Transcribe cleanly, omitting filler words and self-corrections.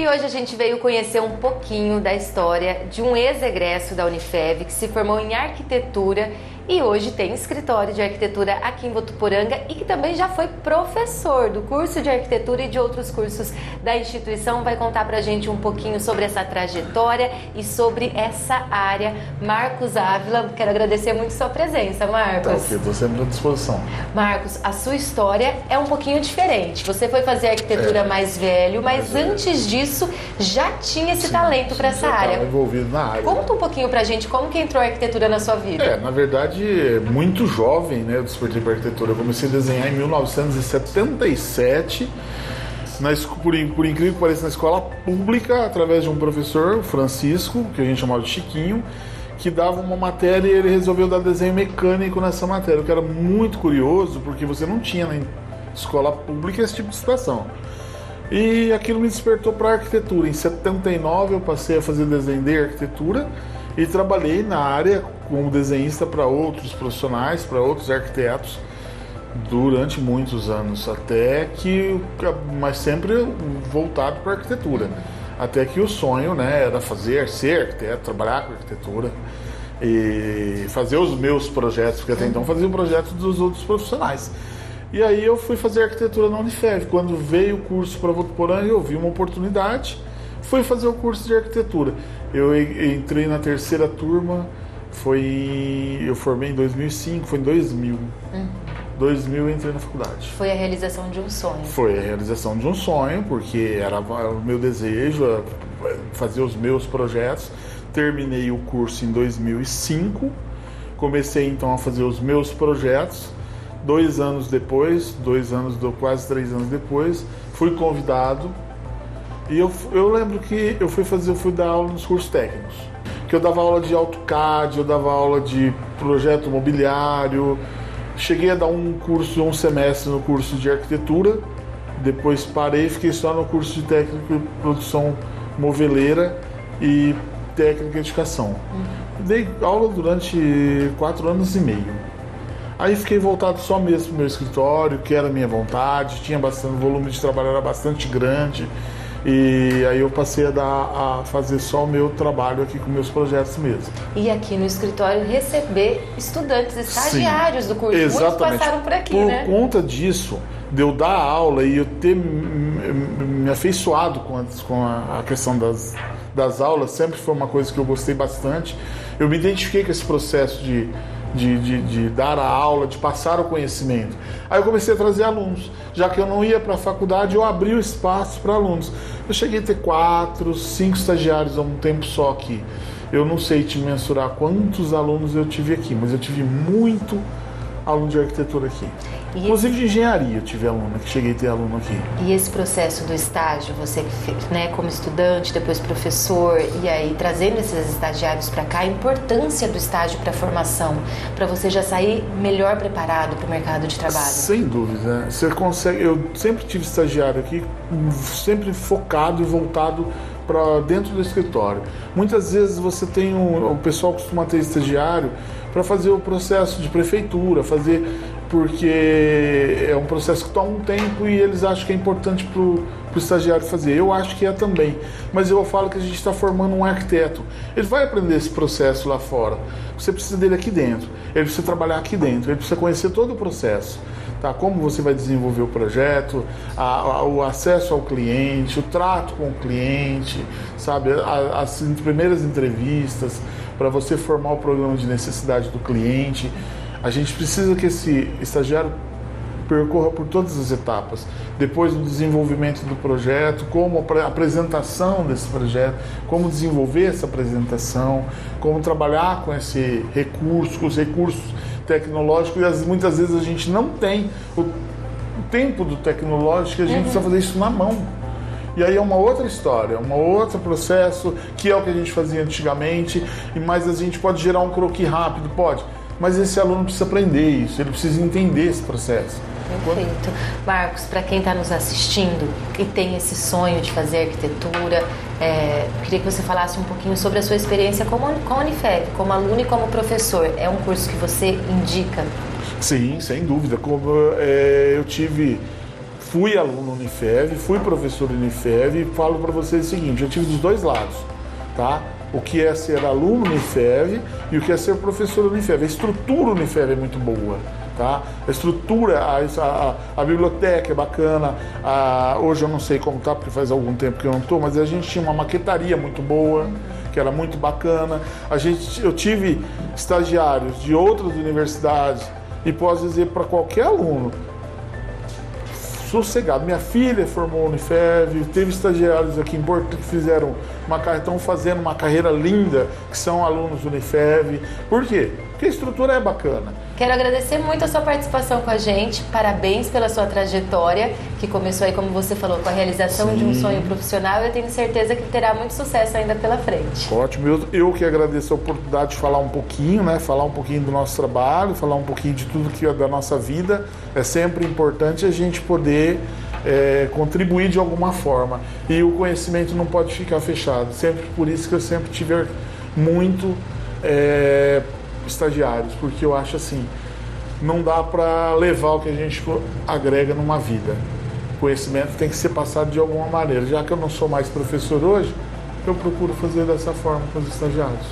E hoje a gente veio conhecer um pouquinho da história de um ex-egresso da Unifev que se formou em arquitetura e hoje tem escritório de arquitetura aqui em Votuporanga e que também já foi professor do curso de arquitetura e de outros cursos da instituição. Vai contar pra gente um pouquinho sobre essa trajetória e sobre essa área. Marcos Ávila, quero agradecer muito sua presença, Marcos. Tá, ok, estou sempre à disposição. Marcos, a sua história é um pouquinho diferente. Você foi fazer arquitetura mais velho, mas antes disso já tinha esse talento para essa área. Estava envolvido na área. Conta um pouquinho pra gente como que entrou a arquitetura na sua vida. Na verdade, muito jovem, né, eu despertei para arquitetura. Eu comecei a desenhar em 1977, por incrível que pareça, na escola pública, através de um professor, o Francisco, que a gente chamava de Chiquinho, que dava uma matéria e ele resolveu dar desenho mecânico nessa matéria, o que era muito curioso, porque você não tinha na escola pública esse tipo de situação. E aquilo me despertou para a arquitetura. Em 79 eu passei a fazer desenho de arquitetura e trabalhei na área como desenhista para outros profissionais, para outros arquitetos, durante muitos anos, mas sempre voltado para a arquitetura. Até que o sonho, né, era ser arquiteto, trabalhar com arquitetura e fazer os meus projetos, porque até então fazia o projeto dos outros profissionais. E aí eu fui fazer arquitetura na Unifev. Quando veio o curso para Votuporanga, eu vi uma oportunidade, fui fazer o curso de arquitetura. Eu entrei na terceira turma, eu formei em 2005, foi em 2000. 2000 eu entrei na faculdade. Foi a realização de um sonho. Foi a realização de um sonho, porque era o meu desejo, fazer os meus projetos. Terminei o curso em 2005, comecei então a fazer os meus projetos. 2 anos depois, quase 3 anos depois, fui convidado e eu lembro que eu fui dar aula nos cursos técnicos, que eu dava aula de AutoCAD, eu dava aula de projeto imobiliário, cheguei a dar um semestre no curso de arquitetura, depois parei e fiquei só no curso de técnico de produção moveleira e técnica de edificação. Dei aula durante 4 anos e meio. Aí fiquei voltado só mesmo para o meu escritório, que era a minha vontade, tinha bastante, o volume de trabalho era bastante grande, e aí eu passei a fazer só o meu trabalho aqui com meus projetos mesmo. E aqui no escritório receber estudantes, estagiários do curso. Exatamente. Muitos passaram por aqui, né? Por conta disso, de eu dar aula e eu ter me afeiçoado com a questão das aulas, sempre foi uma coisa que eu gostei bastante. Eu me identifiquei com esse processo de dar a aula, de passar o conhecimento. Aí eu comecei a trazer alunos. Já que eu não ia para a faculdade, eu abri o espaço para alunos. Eu cheguei a ter 4, 5 estagiários a um tempo só aqui. Eu não sei te mensurar quantos alunos eu tive aqui, mas eu tive muito aluno de arquitetura aqui. Inclusive de engenharia eu tive aluno, que cheguei a ter aluno aqui. E esse processo do estágio, você que fez, né, como estudante, depois professor, e aí trazendo esses estagiários para cá, a importância do estágio para a formação, para você já sair melhor preparado para o mercado de trabalho? Sem dúvida. Você consegue. Eu sempre tive estagiário aqui, sempre focado e voltado para dentro do escritório. Muitas vezes você tem o pessoal costuma ter estagiário para fazer o processo de prefeitura, porque é um processo que toma um tempo e eles acham que é importante para o estagiário fazer. Eu acho que é também, mas eu falo que a gente está formando um arquiteto. Ele vai aprender esse processo lá fora. Você precisa dele aqui dentro, ele precisa trabalhar aqui dentro, ele precisa conhecer todo o processo. Tá? Como você vai desenvolver o projeto, o acesso ao cliente, o trato com o cliente, sabe? As primeiras entrevistas, para você formar o programa de necessidade do cliente. A gente precisa que esse estagiário percorra por todas as etapas. Depois do desenvolvimento do projeto, como a apresentação desse projeto, como desenvolver essa apresentação, como trabalhar com esse recurso, com os recursos tecnológicos. E muitas vezes a gente não tem o tempo do tecnológico, a gente precisa fazer isso na mão. E aí é uma outra história, um outro processo, que é o que a gente fazia antigamente, mas a gente pode gerar um croquis rápido, pode. Mas esse aluno precisa aprender isso, ele precisa entender esse processo. Perfeito. Marcos, para quem está nos assistindo e tem esse sonho de fazer arquitetura, queria que você falasse um pouquinho sobre a sua experiência com a Unifev, como aluno e como professor. É um curso que você indica? Sim, sem dúvida. Como eu tive fui aluno Unifev, fui professor Unifev e falo para vocês o seguinte, eu tive dos dois lados, tá? O que é ser aluno Unifev e o que é ser professor Unifev. A estrutura Unifev é muito boa, tá? A estrutura, a biblioteca é bacana, hoje eu não sei como tá, porque faz algum tempo que eu não estou, mas a gente tinha uma maquetaria muito boa, que era muito bacana. Eu tive estagiários de outras universidades e posso dizer para qualquer aluno, sossegado. Minha filha formou Unifev, teve estagiários aqui em Porto que fizeram estão fazendo uma carreira linda, que são alunos Unifev. Por quê? Porque a estrutura é bacana. Quero agradecer muito a sua participação com a gente, parabéns pela sua trajetória, que começou aí, como você falou, com a realização de um sonho profissional, e eu tenho certeza que terá muito sucesso ainda pela frente. Ótimo, eu que agradeço a oportunidade de falar um pouquinho, né? Falar um pouquinho do nosso trabalho, falar um pouquinho de tudo que é da nossa vida. É sempre importante a gente poder contribuir de alguma forma, e o conhecimento não pode ficar fechado. Sempre por isso que eu sempre tive muito estagiários, porque eu acho assim, não dá para levar o que a gente agrega numa vida. O conhecimento tem que ser passado de alguma maneira. Já que eu não sou mais professor hoje, eu procuro fazer dessa forma com os estagiários.